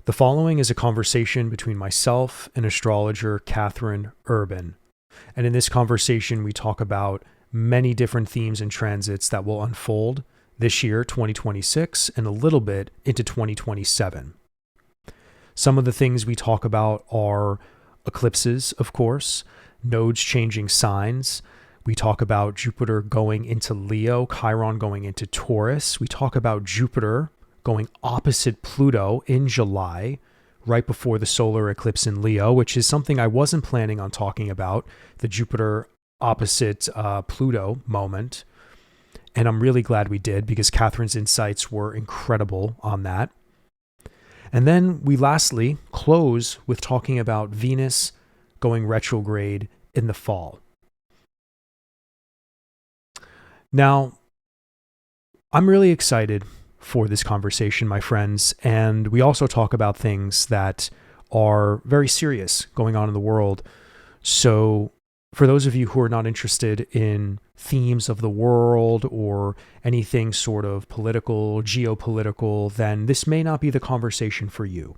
The following is a conversation between myself and astrologer Catherine Urban. And in this conversation, we talk about many different themes and transits that will unfold this year, 2026, and a little bit into 2027. Some of the things we talk about are eclipses, of course, nodes changing signs. We talk about Jupiter going into Leo, Chiron going into Taurus. We talk about Jupiter going opposite Pluto in July, right before the solar eclipse in Leo, which is something I wasn't planning on talking about, the Jupiter opposite Pluto moment. And I'm really glad we did, because Catherine's insights were incredible on that. And then we lastly close with talking about Venus going retrograde in the fall. Now, I'm really excited for this conversation, my friends, and we also talk about things that are very serious going on in the world. So for those of you who are not interested in themes of the world or anything sort of political, geopolitical, then this may not be the conversation for you.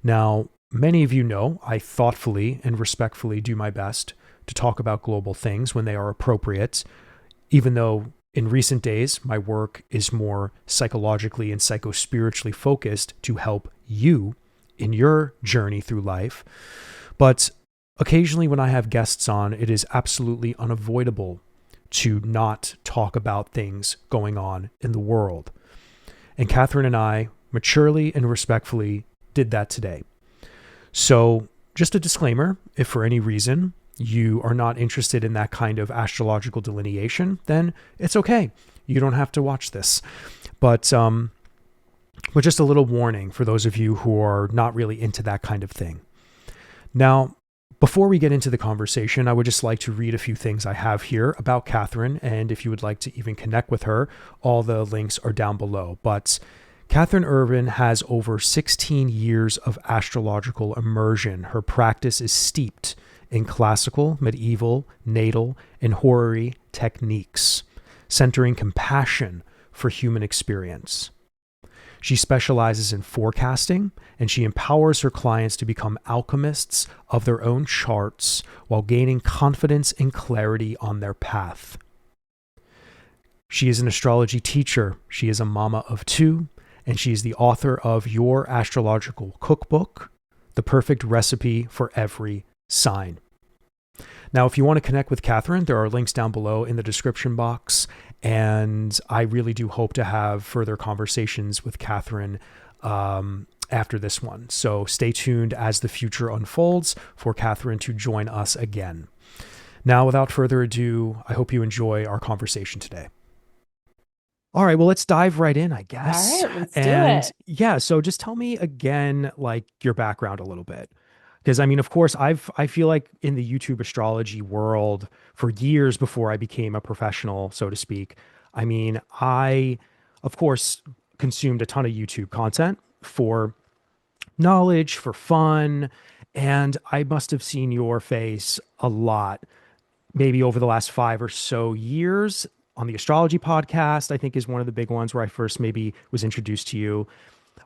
Now, many of you know I thoughtfully and respectfully do my best to talk about global things when they are appropriate, even though in recent days, my work is more psychologically and psycho-spiritually focused to help you in your journey through life. But occasionally when I have guests on, it is absolutely unavoidable to not talk about things going on in the world. And Catherine and I maturely and respectfully did that today. So just a disclaimer, if for any reason you are not interested in that kind of astrological delineation, then it's okay. You don't have to watch this. But just a little warning for those of you who are not really into that kind of thing. Now, before we get into the conversation, I would just like to read a few things I have here about Catherine. And if you would like to even connect with her, all the links are down below. But Catherine Urban has over 16 years of astrological immersion. Her practice is steeped in classical, medieval, natal, and horary techniques, centering compassion for human experience. She specializes in forecasting, and she empowers her clients to become alchemists of their own charts while gaining confidence and clarity on their path. She is an astrology teacher. She is a mama of two, and she is the author of Your Astrological Cookbook, The Perfect Recipe for Every Sign. Now, if you want to connect with Catherine, there are links down below in the description box. And I really do hope to have further conversations with Catherine after this one. So stay tuned as the future unfolds for Catherine to join us again. Now, without further ado, I hope you enjoy our conversation today. All right, well, let's dive right in, I guess. All right, let's do And it. yeah, so just tell me again, like your background a little bit. Because I mean, of course, I feel like in the YouTube astrology world for years before I became a professional, so to speak, I mean, I, of course, consumed a ton of YouTube content for knowledge, for fun, and I must have seen your face a lot, maybe over the last 5 or so years on the astrology podcast. I think is one of the big ones where I first maybe was introduced to you.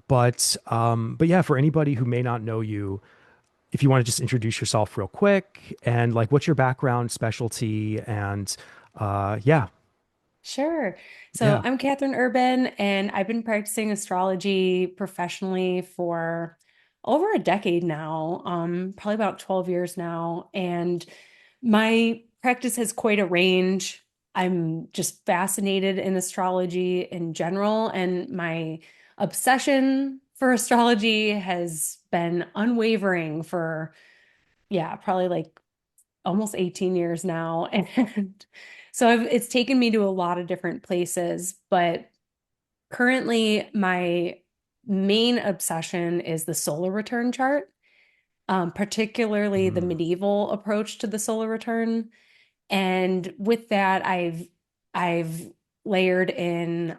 But yeah, for anybody who may not know you, if you want to just introduce yourself real quick and like what's your background, specialty, and yeah, Sure. So yeah. I'm Catherine Urban, and I've been practicing astrology professionally for over a decade now, probably about 12 years now. And my practice has quite a range. I'm just fascinated in astrology in general, and my obsession for astrology has been unwavering for, yeah, probably like almost 18 years now. And so it's taken me to a lot of different places, but currently my main obsession is the solar return chart, particularly the Mm, medieval approach to the solar return. And with that, I've layered in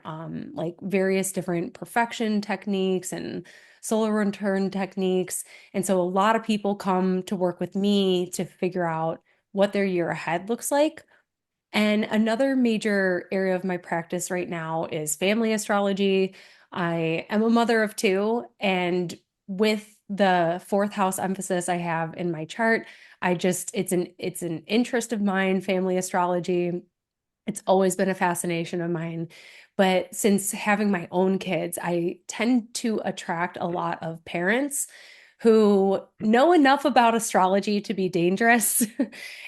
like various different perfection techniques and solar return techniques. And so a lot of people come to work with me to figure out what their year ahead looks like. And another major area of my practice right now is family astrology. I am a mother of two, and with the fourth house emphasis I have in my chart, it's an interest of mine, family astrology. It's always been a fascination of mine. But since having my own kids, I tend to attract a lot of parents who know enough about astrology to be dangerous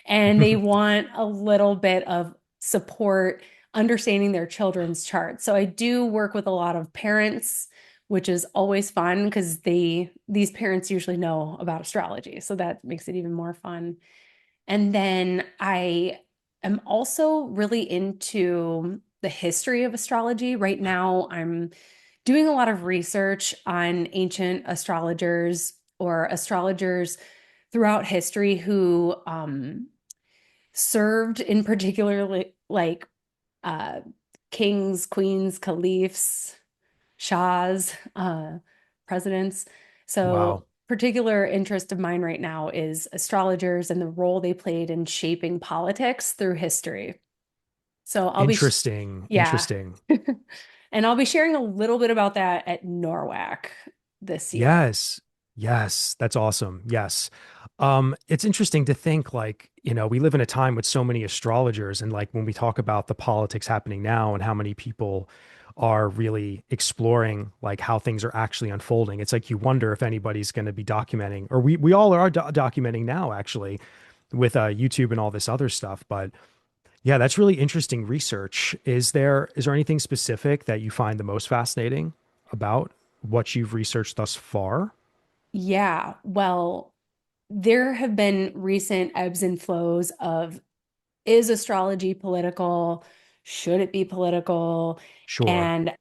and they want a little bit of support understanding their children's charts. So I do work with a lot of parents, which is always fun because these parents usually know about astrology. So that makes it even more fun. And then I am also really into the history of astrology. Right now, I'm doing a lot of research on ancient astrologers or astrologers throughout history who served in particular like uh, kings, queens, caliphs, shahs, presidents. Wow. So, particular interest of mine right now is astrologers and the role they played in shaping politics through history. So, Interesting. yeah. Interesting. And I'll be sharing a little bit about that at NORWAC this year. Yes. Yes. That's awesome. Yes. It's interesting to think like, we live in a time with so many astrologers and like when we talk about the politics happening now and how many people are really exploring like how things are actually unfolding. It's like you wonder if anybody's going to be documenting or we all are documenting now actually with YouTube and all this other stuff, but yeah, that's really interesting research. Is there anything specific that you find the most fascinating about what you've researched thus far? Yeah, well, there have been recent ebbs and flows of is astrology political? Should it be political? Sure. And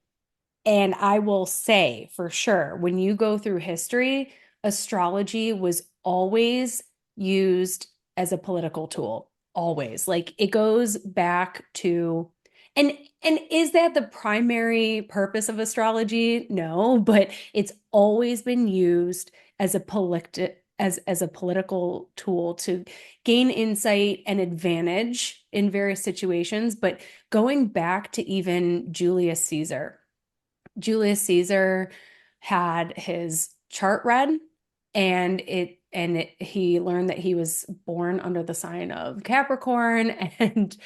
And I will say for sure, when you go through history, astrology was always used as a political tool. Always. Like it goes back to and and is that the primary purpose of astrology? No, but it's always been used as as a political tool to gain insight and advantage in various situations. But going back to even Julius Caesar had his chart read he learned that he was born under the sign of Capricorn and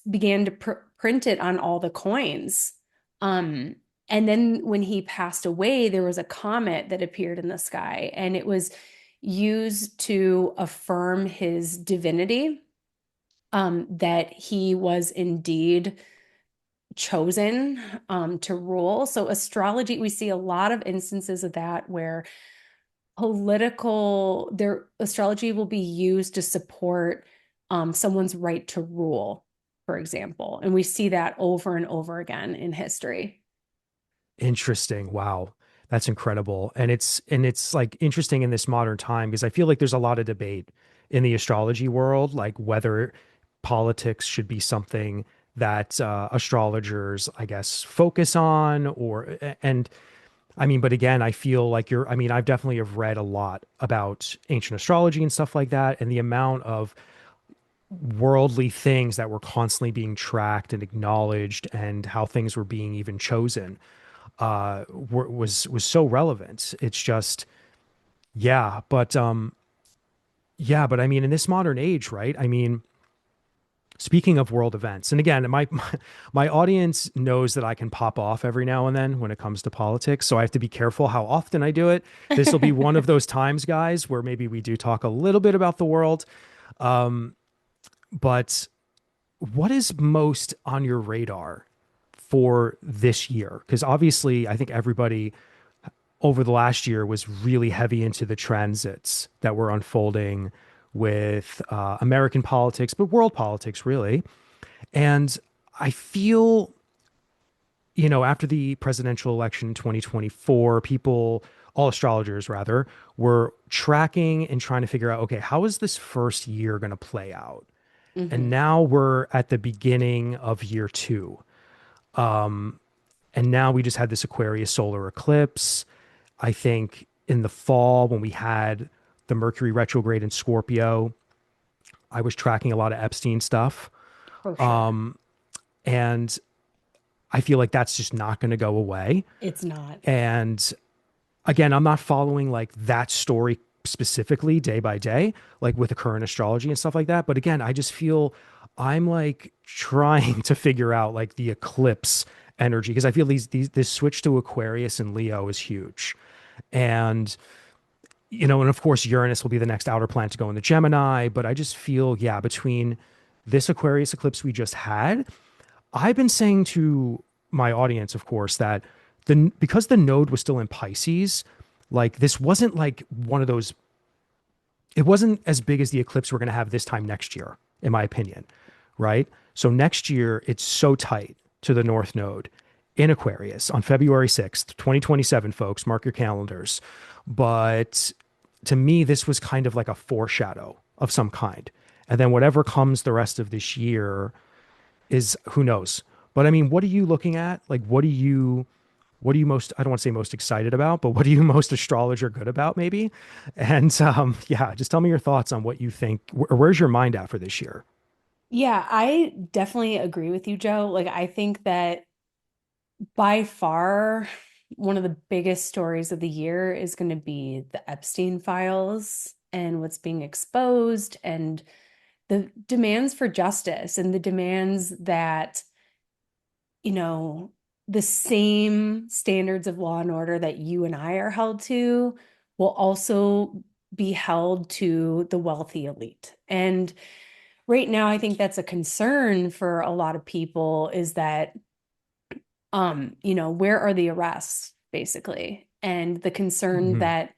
began to print it on all the coins. Um, and then when he passed away, there was a comet that appeared in the sky and it was used to affirm his divinity, that he was indeed chosen to rule. So astrology, we see a lot of instances of that where their astrology will be used to support someone's right to rule, for example. And we see that over and over again in history. Interesting. Wow. That's incredible. And it's like interesting in this modern time because I feel like there's a lot of debate in the astrology world, like whether politics should be something that astrologers, I guess, focus on and I mean, but again, I feel like I mean, I've definitely have read a lot about ancient astrology and stuff like that, and the amount of worldly things that were constantly being tracked and acknowledged and how things were being even chosen was so relevant. It's just yeah, but I mean in this modern age, right? I mean, speaking of world events, and again, my audience knows that I can pop off every now and then when it comes to politics, so I have to be careful how often I do it. This will be one of those times, guys, where maybe we do talk a little bit about the world. But what is most on your radar for this year? Because obviously, I think everybody over the last year was really heavy into the transits that were unfolding with American politics, but world politics, really. And I feel, after the presidential election in 2024, people, all astrologers rather, were tracking and trying to figure out, okay, how is this first year going to play out? And Mhm. now we're at the beginning of year two. And now we just had this Aquarius solar eclipse. I think in the fall, when we had the Mercury retrograde in Scorpio, I was tracking a lot of Epstein stuff. For sure. And I feel like that's just not going to go away. It's not. And again, I'm not following like that story specifically day by day, like with the current astrology and stuff like that. But again, I just feel I'm like trying to figure out like the eclipse energy because I feel this switch to Aquarius and Leo is huge. And and of course Uranus will be the next outer planet to go into Gemini, but I just feel, yeah, between this Aquarius eclipse we just had, I've been saying to my audience, of course, that because the node was still in Pisces, like this wasn't like one of those. It wasn't as big as the eclipse we're going to have this time next year, in my opinion, right? So next year it's so tight to the North Node in Aquarius on February 6th, 2027, folks. Mark your calendars. But to me, this was kind of like a foreshadow of some kind. And then whatever comes the rest of this year is who knows. But I mean, what are you looking at? Like, what are you most, I don't want to say most excited about, but what are you most astrologer good about, maybe? And yeah, just tell me your thoughts on what you think, or where's your mind at for this year? Yeah, I definitely agree with you, Joe. Like, I think that by far one of the biggest stories of the year is going to be the Epstein files and what's being exposed and the demands for justice and the demands that, you know, the same standards of law and order that you and I are held to will also be held to the wealthy elite. And right now, I think that's a concern for a lot of people is that, where are the arrests, basically? And the concern Hmm. that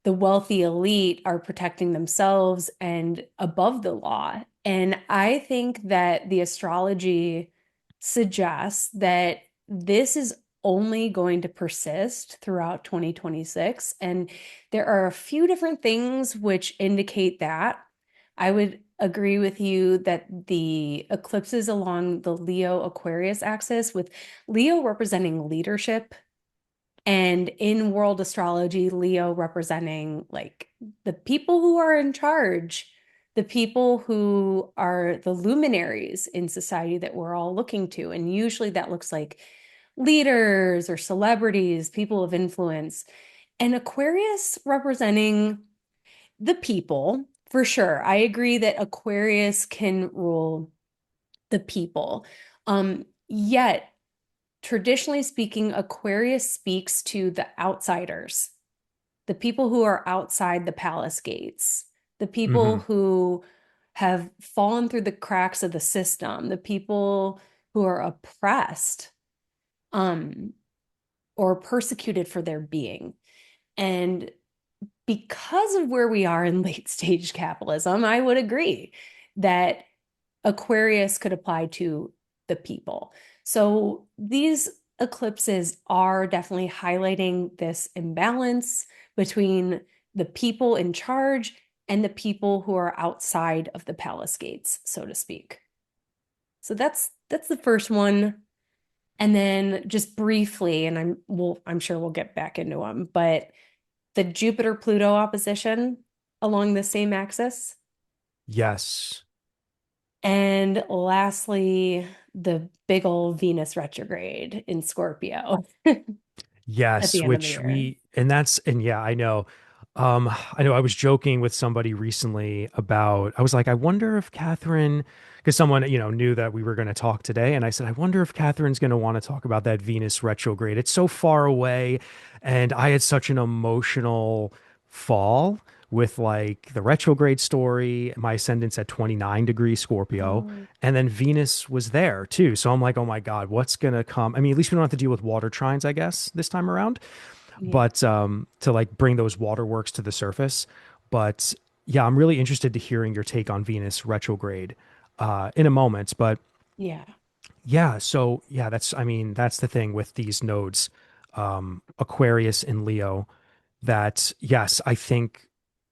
the wealthy elite are protecting themselves and above the law. And I think that the astrology suggests that this is only going to persist throughout 2026. And there are a few different things which indicate that. I would agree with you that the eclipses along the Leo Aquarius axis, with Leo representing leadership and in world astrology, Leo representing like the people who are in charge, the people who are the luminaries in society that we're all looking to. And usually that looks like leaders or celebrities, people of influence. And Aquarius representing the people, for sure. I agree that Aquarius can rule the people. Yet traditionally speaking, Aquarius speaks to the outsiders, the people who are outside the palace gates, the people Hmm. who have fallen through the cracks of the system, the people who are oppressed, um, or persecuted for their being. And because of where we are in late stage capitalism, I would agree that Aquarius could apply to the people. So these eclipses are definitely highlighting this imbalance between the people in charge and the people who are outside of the palace gates, so to speak. So that's the first one. And then just briefly, and I'm sure we'll get back into them, but the Jupiter Pluto opposition along the same axis. Yes. And lastly, the big old Venus retrograde in Scorpio at the Yes, end of the which year. and yeah, I know. I know I was joking with somebody recently about, I was like, I wonder if Catherine, because someone, knew that we were going to talk today. And I said, I wonder if Catherine's going to want to talk about that Venus retrograde. It's so far away. And I had such an emotional fall with like the retrograde story. My ascendant's at 29 degrees Scorpio. Oh, And then Venus was there too. So I'm like, oh my God, what's going to come? I mean, at least we don't have to deal with water trines, I guess, this time around. yeah. But to like bring those waterworks to the surface. But yeah, I'm really interested to hearing your take on Venus retrograde in a moment. But Yeah. yeah, so yeah, I mean, that's the thing with these nodes, Aquarius and Leo, that yes, I think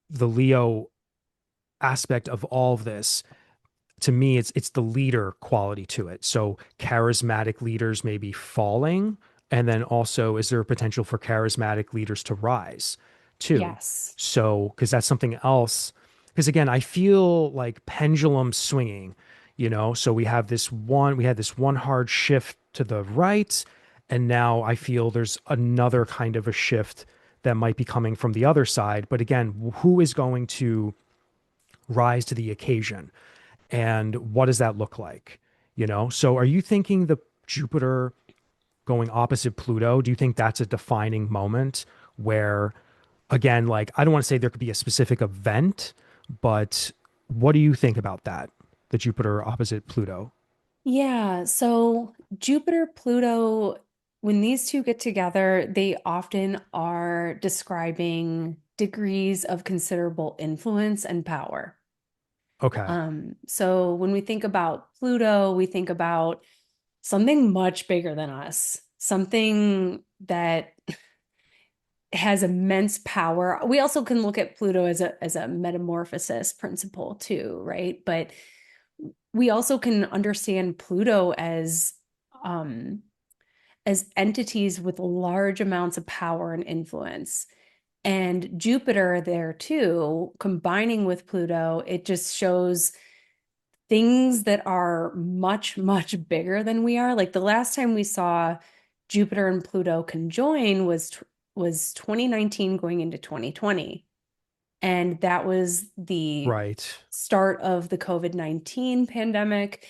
the Leo aspect of all of this, to me, it's the leader quality to it. So charismatic leaders may be falling, and then also is there a potential for charismatic leaders to rise too? Yes. So because that's something else. Because again, I feel like pendulum swinging. So we had this one hard shift to the right, and now I feel there's another kind of a shift that might be coming from the other side. But again, who is going to rise to the occasion? And what does that look like? So are you thinking the Jupiter going opposite Pluto, do you think that's a defining moment where, again, like, I don't want to say there could be a specific event, but what do you think about that? The Jupiter opposite Pluto? Yeah, so Jupiter, Pluto, when these two get together, they often are describing degrees of considerable influence and power. Okay. So when we think about Pluto, we think about something much bigger than us, something that has immense power. We also can look at Pluto as a metamorphosis principle too, right? But we also can understand Pluto as entities with large amounts of power and influence. And Jupiter there too, combining with Pluto, it just shows things that are much, much bigger than we are. Like the last time we saw Jupiter and Pluto conjoin was 2019 going into 2020. And that was the Right. start of the COVID-19 pandemic.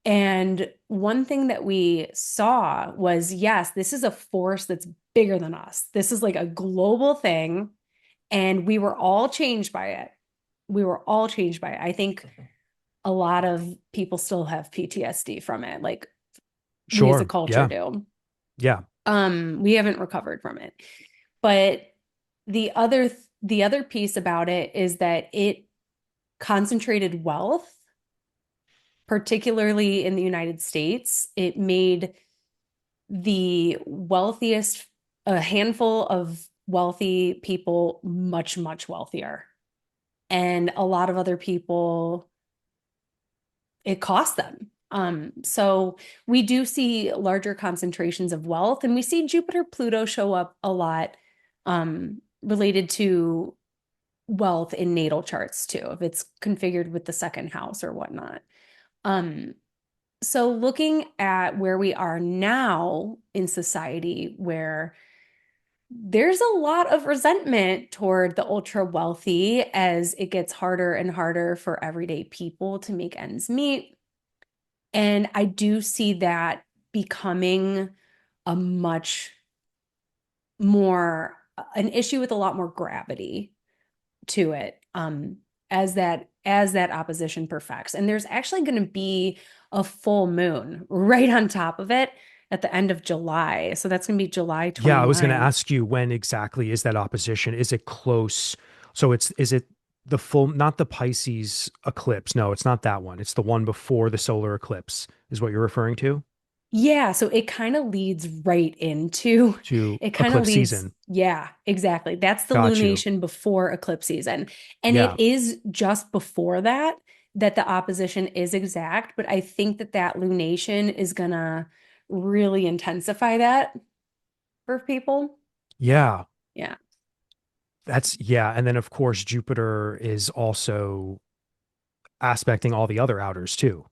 And one thing that we saw was, yes, this is a force that's bigger than us. This is like a global thing. And we were all changed by it. We were all changed by it. I think a lot of people still have PTSD from it, like we as a Sure. culture Yeah. do. Yeah. We haven't recovered from it. But the other piece about it is that it concentrated wealth, particularly in the United States. It made the wealthiest, a handful of wealthy people much, much wealthier. And a lot of other people, it cost them. So we do see larger concentrations of wealth, and we see Jupiter Pluto show up a lot related to wealth in natal charts too, if it's configured with the second house or whatnot. Um, so looking at where we are now in society, where there's a lot of resentment toward the ultra wealthy as it gets harder and harder for everyday people to make ends meet. And I do see that becoming a much more an issue with a lot more gravity to it as that opposition perfects. And there's actually going to be a full moon right on top of it at the end of July. So that's going to be July Yeah. I was going to 29th. ask you, when exactly is that opposition? Is it close? So is it the full, not the Pisces eclipse? No, it's not that one. It's the one before the solar eclipse, is what you're referring to? Yeah, so it kind of leads right into To it kind of eclipse leads, season. yeah, exactly. That's the Got you. lunation before eclipse season. And it Yeah. is just before that that the opposition is exact, but I think that that lunation is gonna really intensify that for people. Yeah. Yeah. Yeah. And then, of course, Jupiter is also aspecting all the other outers too.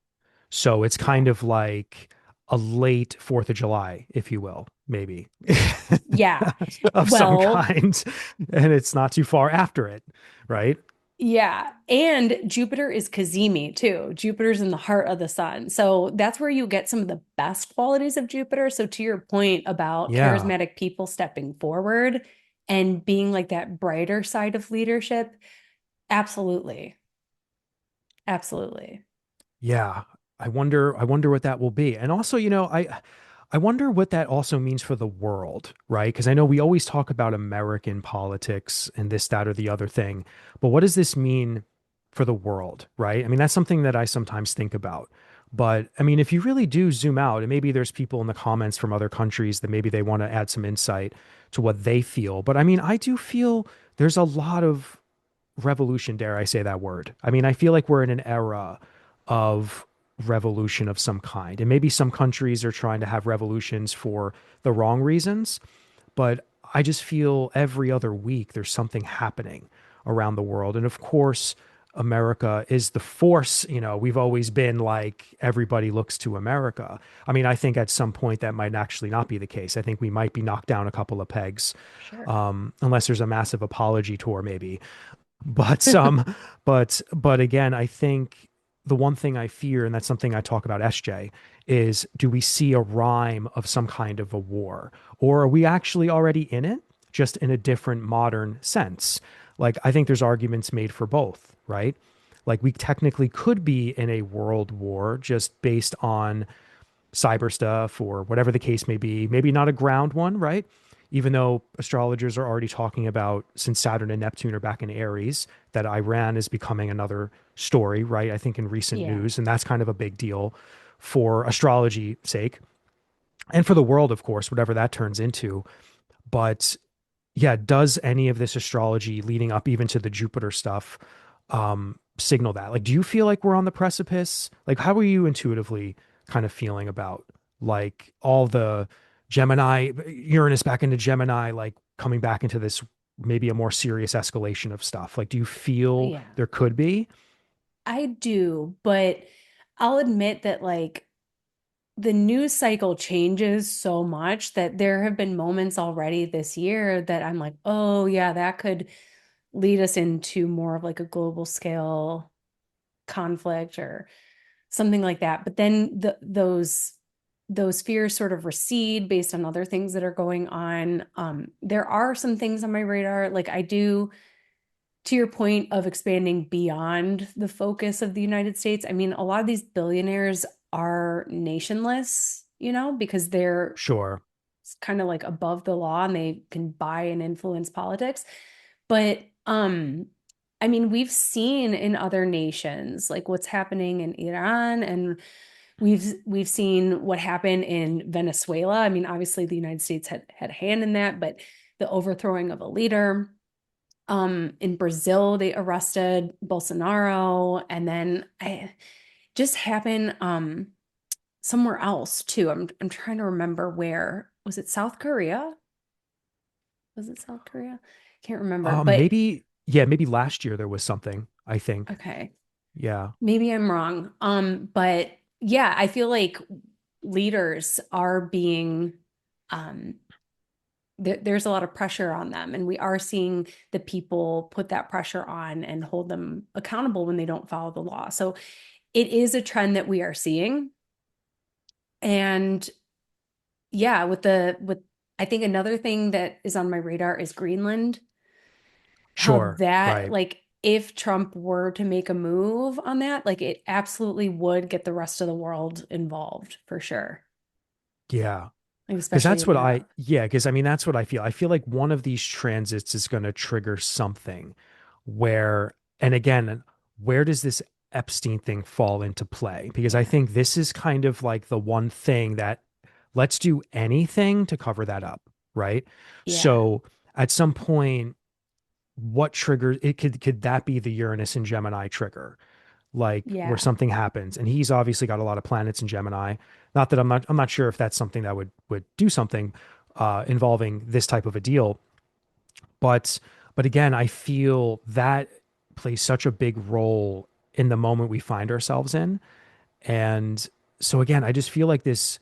So it's Yeah. kind of like a late 4th of July, if you will, maybe Yeah. of some Well, kind. And it's not too far after it, right? yeah. And Jupiter is Cazimi too. Jupiter's in the heart of the sun. So that's where you get some of the best qualities of Jupiter. So to your point about Yeah. charismatic people stepping forward and being like that brighter side of leadership, absolutely. Absolutely. Yeah. I wonder what that will be. And also, I wonder what that also means for the world, right? Because I know we always talk about American politics and this, that, or the other thing, but what does this mean for the world, right? I mean, that's something that I sometimes think about. But I mean, if you really do zoom out, and maybe there's people in the comments from other countries that maybe they want to add some insight to what they feel. But I mean, I do feel there's a lot of revolution, dare I say that word. I mean, I feel like we're in an era of revolution of some kind. And maybe some countries are trying to have revolutions for the wrong reasons, but I just feel every other week there's something happening around the world. And of course, America is the force. We've always been like everybody looks to America. I mean, I think at some point that might actually not be the case. I think we might be knocked down a couple of pegs, Sure. unless there's a massive apology tour, maybe. But again, I think the one thing I fear, and that's something I talk about SJ, is do we see a rhyme of some kind of a war, or are we actually already in it, just in a different modern sense? Like I think there's arguments made for both, right? Like we technically could be in a world war just based on cyber stuff or whatever the case may be. Maybe not a ground one, right? Even though astrologers are already talking about, since Saturn and Neptune are back in Aries, that Iran is becoming another story, right? I think in recent Yeah. news. And that's kind of a big deal for astrology sake and for the world, of course, whatever that turns into. But yeah, does any of this astrology leading up even to the Jupiter stuff signal that? Like, do you feel like we're on the precipice? Like, how are you intuitively kind of feeling about like all the Gemini, Uranus back into Gemini, like coming back into this maybe a more serious escalation of stuff? Like, do you feel Yeah. there could be? I do, but I'll admit that like the news cycle changes so much that there have been moments already this year that I'm like, oh yeah, that could lead us into more of like a global scale conflict or something like that. But then those fears sort of recede based on other things that are going on. There are some things on my radar. Like I do, to your point of expanding beyond the focus of the United States. I mean, a lot of these billionaires are nationless, because they're Sure. kind of like above the law and they can buy and influence politics. But I mean, we've seen in other nations like what's happening in Iran, and we've seen what happened in Venezuela. I mean, obviously the United States had a hand in that, but the overthrowing of a leader. In Brazil, they arrested Bolsonaro, and then I just happened somewhere else too. I'm trying to remember where. Was it South Korea? Was it South Korea? Can't remember. But Maybe, yeah, maybe last year there was something, I think. okay, Yeah. maybe I'm wrong. But yeah, I feel like leaders are being um there's a lot of pressure on them, and we are seeing the people put that pressure on and hold them accountable when they don't follow the law. So it is a trend that we are seeing. And yeah, with I think another thing that is on my radar is Greenland. How Sure. that, Right. like, if Trump were to make a move on that, like, it absolutely would get the rest of the world involved for sure, Yeah. like, Because especially that's in what I, Europe. yeah, because I mean, that's what I feel. I feel like one of these transits is going to trigger something where, and again, where does this Epstein thing fall into play? Because I Yeah. think this is kind of like the one thing that let's do anything to cover that up, right? Yeah. So at some point, what triggers it? Could that be the Uranus and Gemini trigger? Like where Yeah. something happens, and he's obviously got a lot of planets in Gemini. Not that I'm not sure if that's something that would do something involving this type of a deal, but again, I feel that plays such a big role in the moment we find ourselves in. And so again, I just feel like this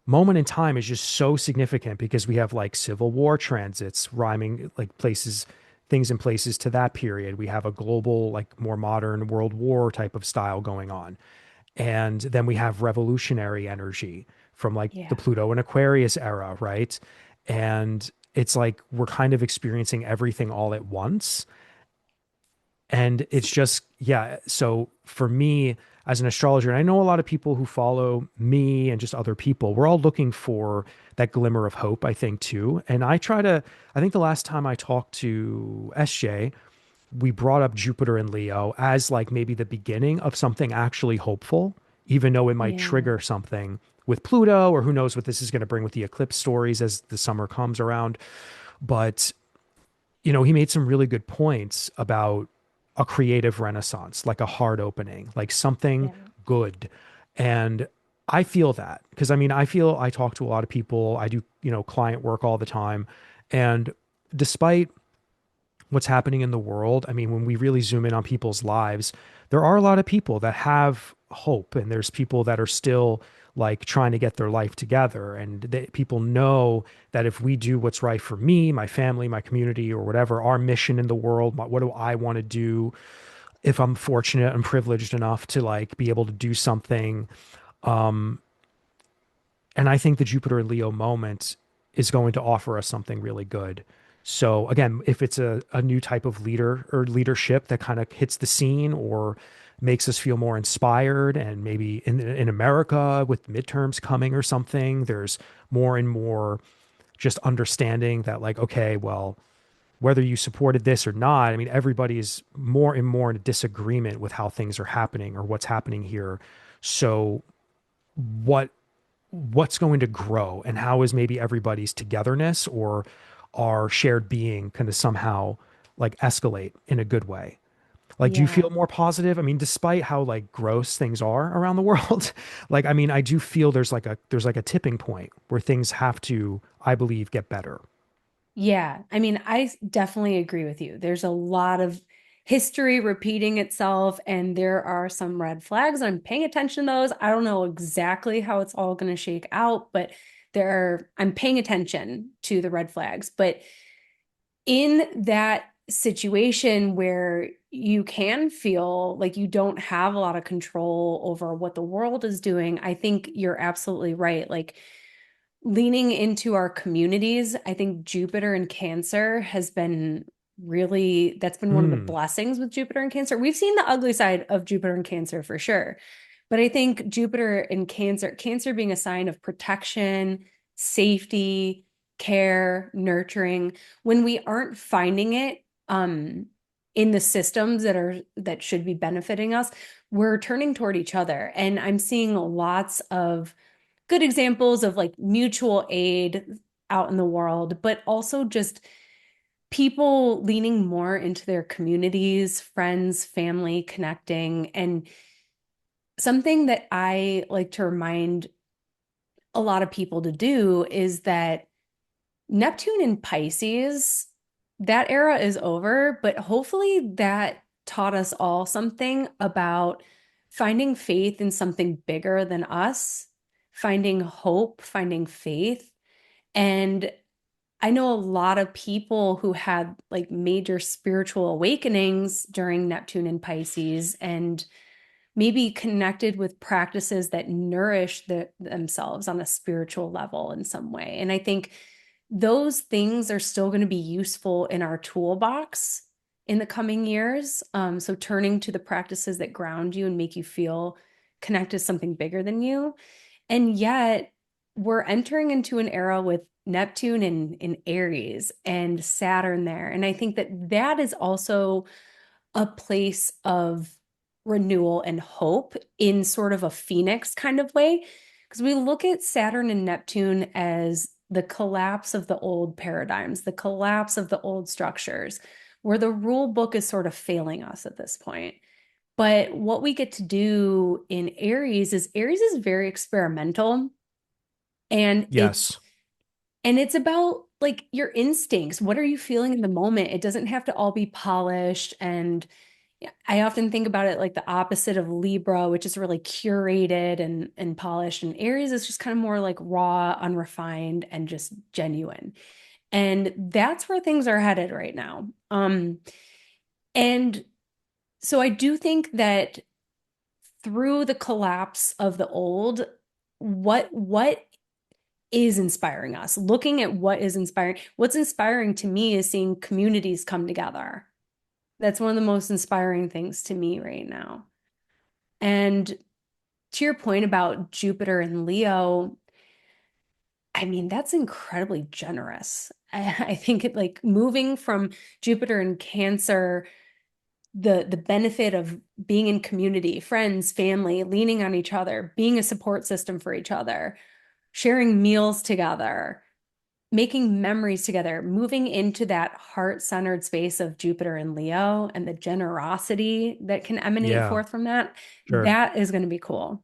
moment in time is just so significant because we have like Civil War transits rhyming like places, things in places to that period. We have a global, like more modern World War type of style going on. And then we have revolutionary energy from like the Yeah. Pluto and Aquarius era, right? And it's like we're kind of experiencing everything all at once. And it's just, yeah. So for me, as an astrologer, and I know a lot of people who follow me and just other people, we're all looking for that glimmer of hope, I think, too. And I think the last time I talked to SJ, we brought up Jupiter and Leo as like maybe the beginning of something actually hopeful, even though it might Yeah. trigger something with Pluto, or who knows what this is going to bring with the eclipse stories as the summer comes around. But he made some really good points about a creative renaissance, like a heart opening, like something Yeah. good. And I feel that because I mean, I talk to a lot of people. I do, client work all the time. And despite what's happening in the world, I mean, when we really zoom in on people's lives, there are a lot of people that have hope, and there's people that are still like trying to get their life together. And people know that if we do what's right for me, my family, my community, or whatever, our mission in the world, what do I want to do? If I'm fortunate and privileged enough to like be able to do something, and I think the Jupiter and Leo moment is going to offer us something really good. So again, if it's a new type of leader or leadership that kind of hits the scene or makes us feel more inspired, and maybe in America with midterms coming or something, there's more and more just understanding that like, okay, well, whether you supported this or not, I mean, everybody is more and more in a disagreement with how things are happening or what's happening here. So what what's going to grow, and how is maybe everybody's togetherness or our shared being kind of somehow like escalate in a good way? Like, do you Yeah. feel more positive? I mean, despite how like gross things are around the world, like, I mean, I do feel there's like a tipping point where things have to, I believe, get better. Yeah, I mean, definitely agree with you. There's a lot of history repeating itself, and there are some red flags. I'm paying attention to those. I don't know exactly how it's all going to shake out, but I'm paying attention to the red flags. But in that situation where you can feel like you don't have a lot of control over what the world is doing, I think you're absolutely right. Like, leaning into our communities, I think Jupiter and Cancer has been that's been one of the Hmm. blessings with Jupiter and Cancer. We've seen the ugly side of Jupiter and Cancer for sure. But I think Jupiter and Cancer being a sign of protection, safety, care, nurturing, when we aren't finding it in the systems that should be benefiting us, we're turning toward each other. And I'm seeing lots of good examples of like mutual aid out in the world, but also just people leaning more into their communities, friends, family, connecting. And something that I like to remind a lot of people to do is that Neptune in Pisces, that era is over, but hopefully that taught us all something about finding faith in something bigger than us, finding hope, finding faith. And I know a lot of people who had like major spiritual awakenings during Neptune and Pisces, and maybe connected with practices that nourish themselves on a spiritual level in some way. And I think those things are still going to be useful in our toolbox in the coming years. So turning to the practices that ground you and make you feel connected to something bigger than you. And yet we're entering into an era with Neptune in Aries and Saturn there. And I think that is also a place of renewal and hope in sort of a phoenix kind of way. Because we look at Saturn and Neptune as the collapse of the old paradigms, the collapse of the old structures, where the rule book is sort of failing us at this point. But what we get to do in Aries is very experimental, and Yes. it's about like your instincts. What are you feeling in the moment? It doesn't have to all be polished. And yeah, I often think about it like the opposite of Libra, which is really curated and polished. And Aries is just kind of more like raw, unrefined, and just genuine. And that's where things are headed right now. And so I do think that through the collapse of the old, what is inspiring us? Looking at what is inspiring. What's inspiring to me is seeing communities come together. That's one of the most inspiring things to me right now. And to your point about Jupiter and Leo, I mean, that's incredibly generous. I think it like moving from Jupiter and Cancer, the benefit of being in community, friends, family, leaning on each other, being a support system for each other, sharing meals together, making memories together, moving into that heart-centered space of Jupiter and Leo and the generosity that can emanate Yeah. forth from that, Sure. that is going to be cool.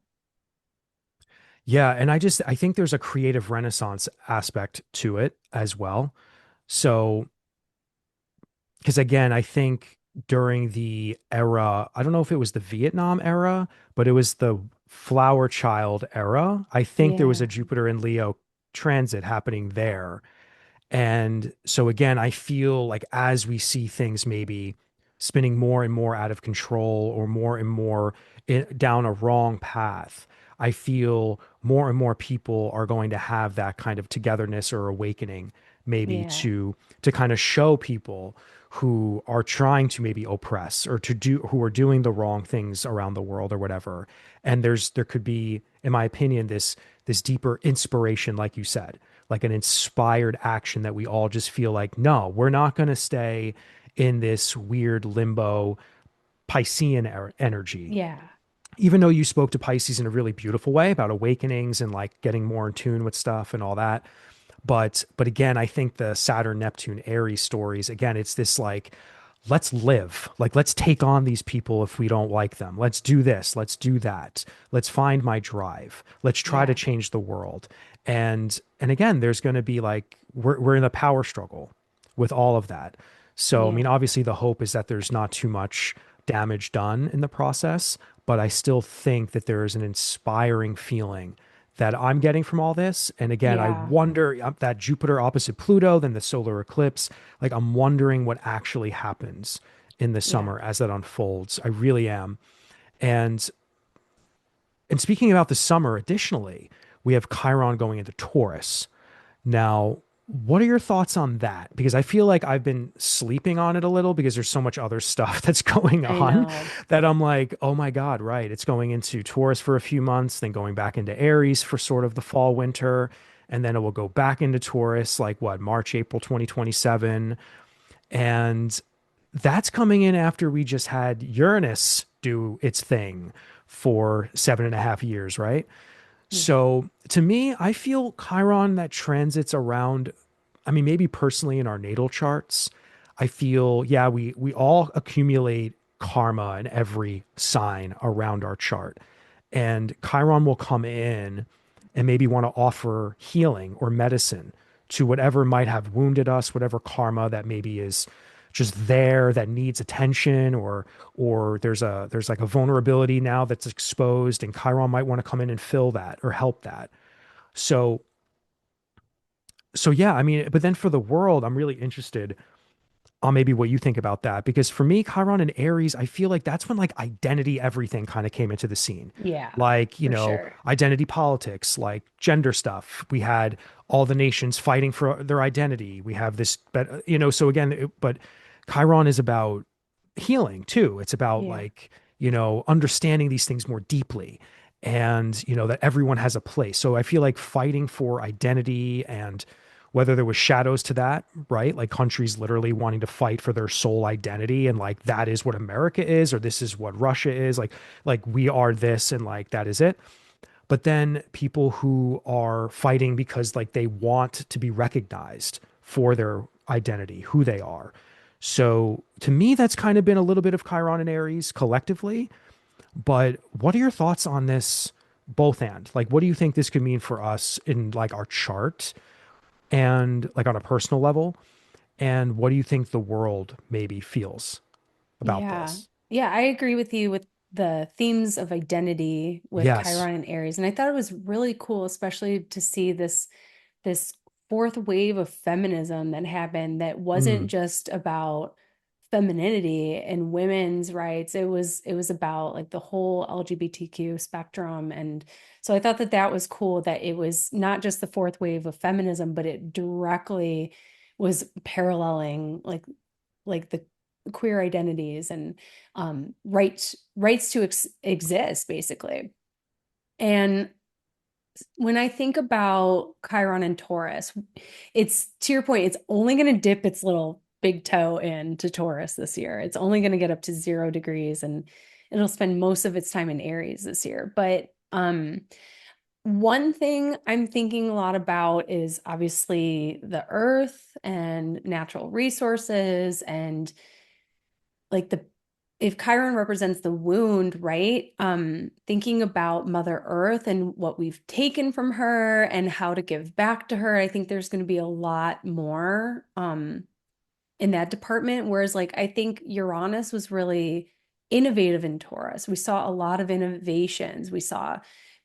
Yeah, and I think there's a creative renaissance aspect to it as well. So because again, I think during the era, I don't know if it was the Vietnam era, but it was the flower child era. I think there was a Yeah. Jupiter and Leo transit happening there. And so again, I feel like as we see things maybe spinning more and more out of control or more and more down a wrong path, I feel more and more people are going to have that kind of togetherness or awakening, maybe Yeah. to kind of show people who are trying to maybe oppress or to do who are doing the wrong things around the world or whatever. And there could be, in my opinion, this deeper inspiration, like you said, like an inspired action that we all just feel like, no, we're not going to stay in this weird limbo Piscean energy. Yeah. Even though you spoke to Pisces in a really beautiful way about awakenings and like getting more in tune with stuff and all that. But again, I think the Saturn, Neptune, Aries stories, again, it's this like, let's live. Like, let's take on these people if we don't like them. Let's do this. Let's do that. Let's find my drive. Let's try to Yeah. change the world. And again, there's going to be like we're in a power struggle with all of that. So I mean, Yeah. obviously the hope is that there's not too much damage done in the process, but I still think that there is an inspiring feeling that I'm getting from all this. And again, I Yeah. wonder that Jupiter opposite Pluto, then the solar eclipse, like I'm wondering what actually happens in the Yeah. summer as that unfolds. I really am. And and speaking about the summer, additionally, we have Chiron going into Taurus. Now, what are your thoughts on that? Because I feel like I've been sleeping on it a little because there's so much other stuff that's going I on know. that I'm like, oh my God, right. It's going into Taurus for a few months, then going back into Aries for sort of the fall, winter. And then it will go back into Taurus, like what, March, April 2027. And that's coming in after we just had Uranus do its thing for 7.5 years, right? Yeah. So to me, I feel Chiron that transits around, I mean, maybe personally in our natal charts, I feel, yeah, we all accumulate karma in every sign around our chart. And Chiron will come in and maybe want to offer healing or medicine to whatever might have wounded us, whatever karma that maybe is just there that needs attention, or there's like a vulnerability now that's exposed, and Chiron might want to come in and fill that or help that. So so yeah, I mean, but then for the world, I'm really interested on maybe what you think about that. Because for me, Chiron and Aries, I feel like that's when like identity, everything kind of came into the scene. Yeah. Like, For sure. identity politics, like gender stuff. We had all the nations fighting for their identity. We have this, but so again, but Chiron is about healing too. It's about Yeah. like, understanding these things more deeply and, that everyone has a place. So I feel like fighting for identity and whether there was shadows to that, right? Like countries literally wanting to fight for their sole identity and like that is what America is or this is what Russia is, like we are this and like that is it. But then people who are fighting because like they want to be recognized for their identity, who they are. So to me, that's kind of been a little bit of Chiron and Aries collectively. But what are your thoughts on this both end? Like, what do you think this could mean for us in like our chart and like on a personal level? And what do you think the world maybe feels about Yeah. this? Yeah, I agree with you with the themes of identity with Yes. Chiron and Aries. And I thought it was really cool, especially to see this fourth wave of feminism that happened that wasn't Mm, just about femininity and women's rights. It was about like the whole LGBTQ spectrum. And so I thought that that was cool that it was not just the fourth wave of feminism, but it directly was paralleling like the queer identities and rights to exist basically. And when I think about Chiron and Taurus, it's to your point, it's only going to dip its little big toe into Taurus this year. It's only going to get up to 0 degrees and it'll spend most of its time in Aries this year. But one thing I'm thinking a lot about is obviously the earth and natural resources and like the if Chiron represents the wound, right? Thinking about Mother Earth and what we've taken from her and how to give back to her, I think there's going to be a lot more in that department. Whereas like I think Uranus was really innovative in Taurus. We saw a lot of innovations. We saw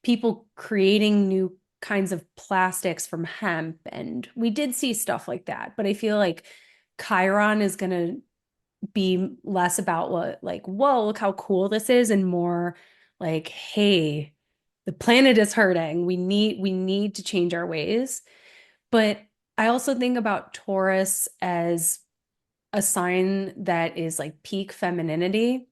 people creating new kinds of plastics from hemp, and we did see stuff like that. But I feel like Chiron is going to be less about what, like, whoa, look how cool this is, and more like, hey, the planet is hurting. We need to change our ways. But I also think about Taurus as a sign that is like peak femininity.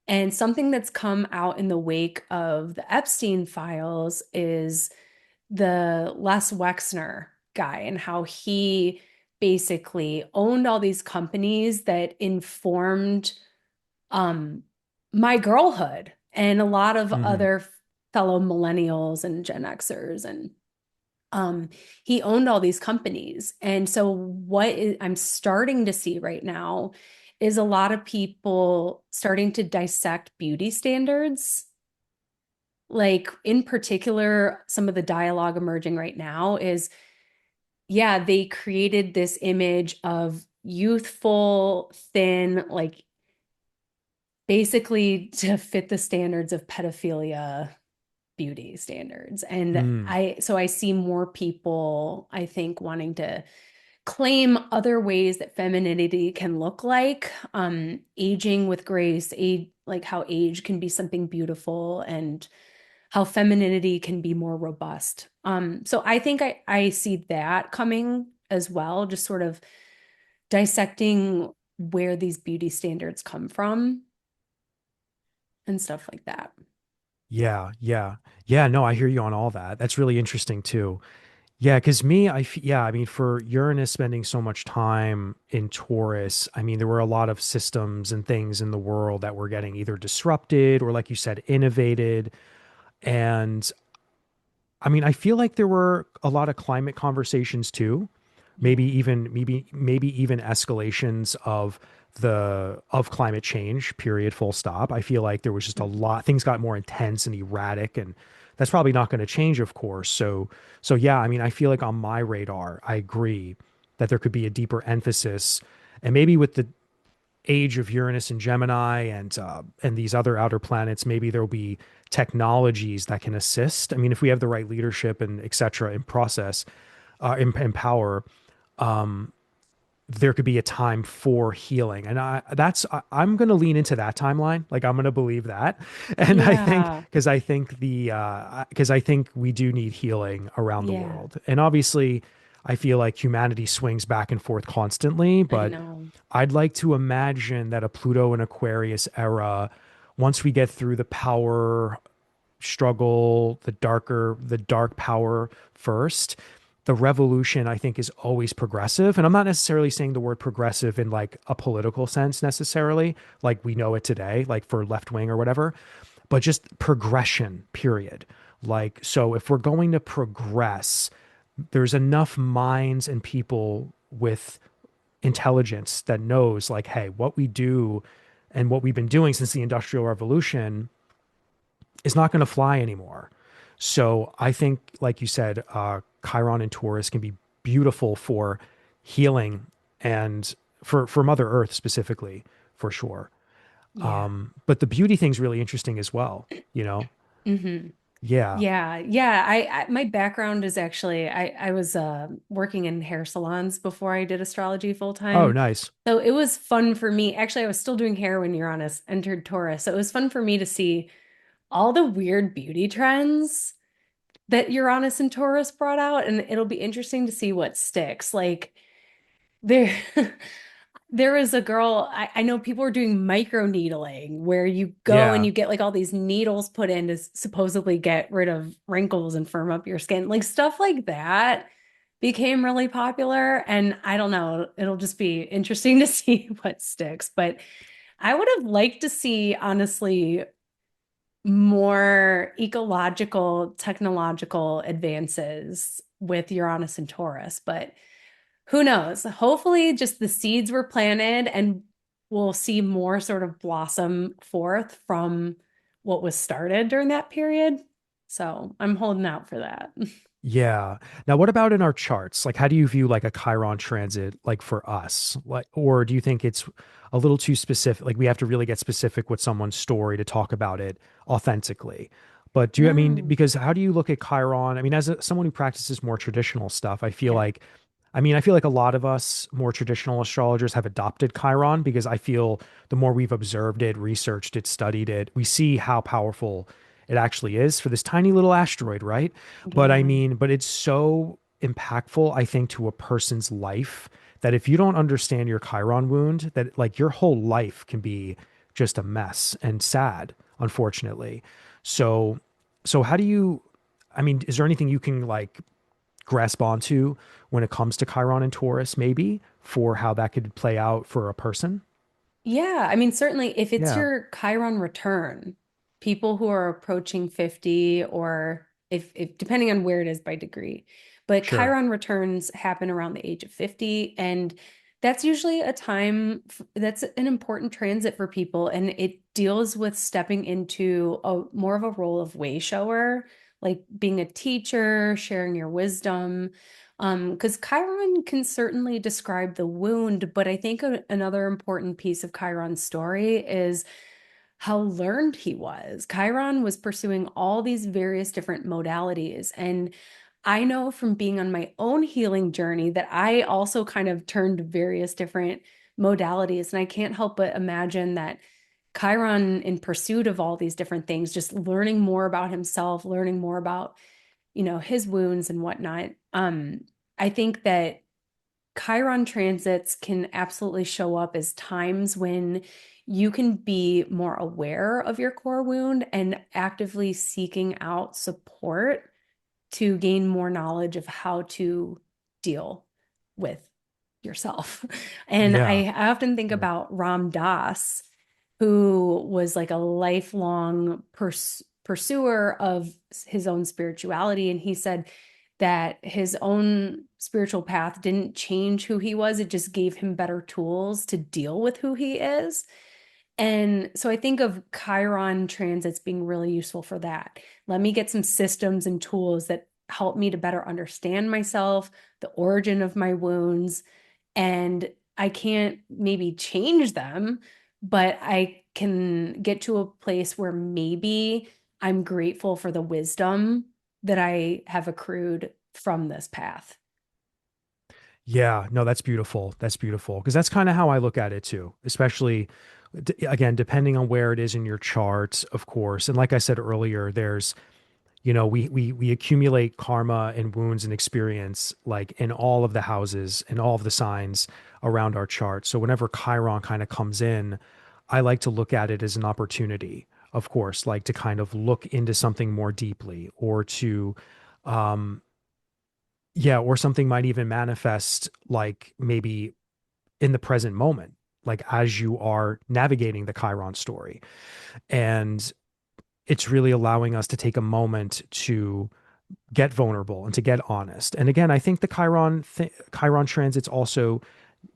And something that's come out in the wake of the Epstein files is the Les Wexner guy, and how he basically owned all these companies that informed um, my girlhood and a lot of Hmm. other fellow millennials and Gen Xers. And um, he owned all these companies. And so I'm starting to see right now is a lot of people starting to dissect beauty standards. Like in particular, some of the dialogue emerging right now is, yeah, they created this image of youthful, thin, like basically to fit the standards of pedophilia beauty standards. And Mm. I see more people, I think, wanting to claim other ways that femininity can look like, aging with grace, like how age can be something beautiful, and how femininity can be more robust. So I think I see that coming as well, just sort of dissecting where these beauty standards come from and stuff like that. Yeah, yeah. Yeah, no, I hear you on all that. That's really interesting too. Yeah, because yeah, I mean, for Uranus spending so much time in Taurus, I mean, there were a lot of systems and things in the world that were getting either disrupted or, like you said, innovated. And I mean, I feel like there were a lot of climate conversations too. Yeah. Maybe even escalations of climate change, period, full stop. I feel like there was just a Mhm. lot, things got more intense and erratic, and that's probably not going to change, of course. So yeah, I mean, I feel like on my radar, I agree that there could be a deeper emphasis, and maybe with the age of Uranus and Gemini and these other outer planets, maybe there'll be technologies that can assist. I mean, if we have the right leadership and et cetera in process, in power, there could be a time for healing. And I'm going to lean into that timeline. Like I'm going to believe that. And I think, Yeah. because I think we do need healing around the Yeah. world. And obviously I feel like humanity swings back and forth constantly, I but know. I'd like to imagine that a Pluto and Aquarius era, once we get through the power struggle, the dark power first, the revolution, I think, is always progressive. And I'm not necessarily saying the word progressive in like a political sense necessarily, like we know it today, like for left wing or whatever, but just progression, period. Like, so if we're going to progress, there's enough minds and people with intelligence that knows, like, hey, what we do and what we've been doing since the Industrial Revolution is not going to fly anymore. So I think, like you said, Chiron and Taurus can be beautiful for healing and for Mother Earth specifically, for sure. Yeah. But the beauty thing's really interesting as well. You know? Hmm. Yeah. Yeah. Yeah. My background is actually I was working in hair salons before I did astrology full Oh, time. nice. So it was fun for me. Actually, I was still doing hair when Uranus entered Taurus. So it was fun for me to see all the weird beauty trends that Uranus and Taurus brought out, and it'll be interesting to see what sticks. Like there there was a girl, I know people are doing micro needling where you go and Yeah. you get like all these needles put in to supposedly get rid of wrinkles and firm up your skin. Like stuff like that became really popular. And I don't know, it'll just be interesting to see what sticks. But I would have liked to see, honestly, more ecological, technological advances with Uranus and Taurus. But who knows? Hopefully, just the seeds were planted and we'll see more sort of blossom forth from what was started during that period. So I'm holding out for that. Yeah. Now, what about in our charts? Like, how do you view like a Chiron transit, like for us? Like, or do you think it's a little too specific? Like, we have to really get specific with someone's story to talk about it authentically. But do you, I mean, Mm, because how do you look at Chiron? I mean, as someone who practices more traditional stuff, yeah. I feel like a lot of us more traditional astrologers have adopted Chiron because I feel the more we've observed it, researched it, studied it, we see how powerful it actually is for this tiny little asteroid, right? But I Yeah. mean, but it's so impactful, I think, to a person's life that if you don't understand your Chiron wound, that like your whole life can be just a mess and sad, unfortunately. So, so how do you, I mean, is there anything you can like grasp onto when it comes to Chiron and Taurus, maybe for how that could play out for a person? Yeah, I mean, certainly if it's Yeah, your Chiron return, people who are approaching 50 or if depending on where it is by degree, but sure. Chiron returns happen around the age of 50 and that's usually a time that's an important transit for people and it deals with stepping into a more of a role of way shower, like being a teacher, sharing your wisdom. Because Chiron can certainly describe the wound, but I think another important piece of Chiron's story is how learned he was. Chiron was pursuing all these various different modalities. And I know from being on my own healing journey that I also kind of turned various different modalities. And I can't help but imagine that Chiron, in pursuit of all these different things, just learning more about himself, learning more about his wounds and whatnot. I think that Chiron transits can absolutely show up as times when you can be more aware of your core wound and actively seeking out support to gain more knowledge of how to deal with yourself. And Yeah, I often think sure. about Ram Dass, who was like a lifelong pursuer of his own spirituality. And he said that his own spiritual path didn't change who he was, it just gave him better tools to deal with who he is. And so I think of Chiron transits being really useful for that. Let me get some systems and tools that help me to better understand myself, the origin of my wounds, and I can't maybe change them, but I can get to a place where maybe I'm grateful for the wisdom that I have accrued from this path. Yeah, no, that's beautiful. That's beautiful because that's kind of how I look at it too, especially again, depending on where it is in your chart, of course. And like I said earlier, there's, we accumulate karma and wounds and experience like in all of the houses and all of the signs around our chart. So whenever Chiron kind of comes in, I like to look at it as an opportunity, of course, like to kind of look into something more deeply or to um yeah, or something might even manifest like maybe in the present moment, like as you are navigating the Chiron story. And it's really allowing us to take a moment to get vulnerable and to get honest. And again, I think the Chiron transits also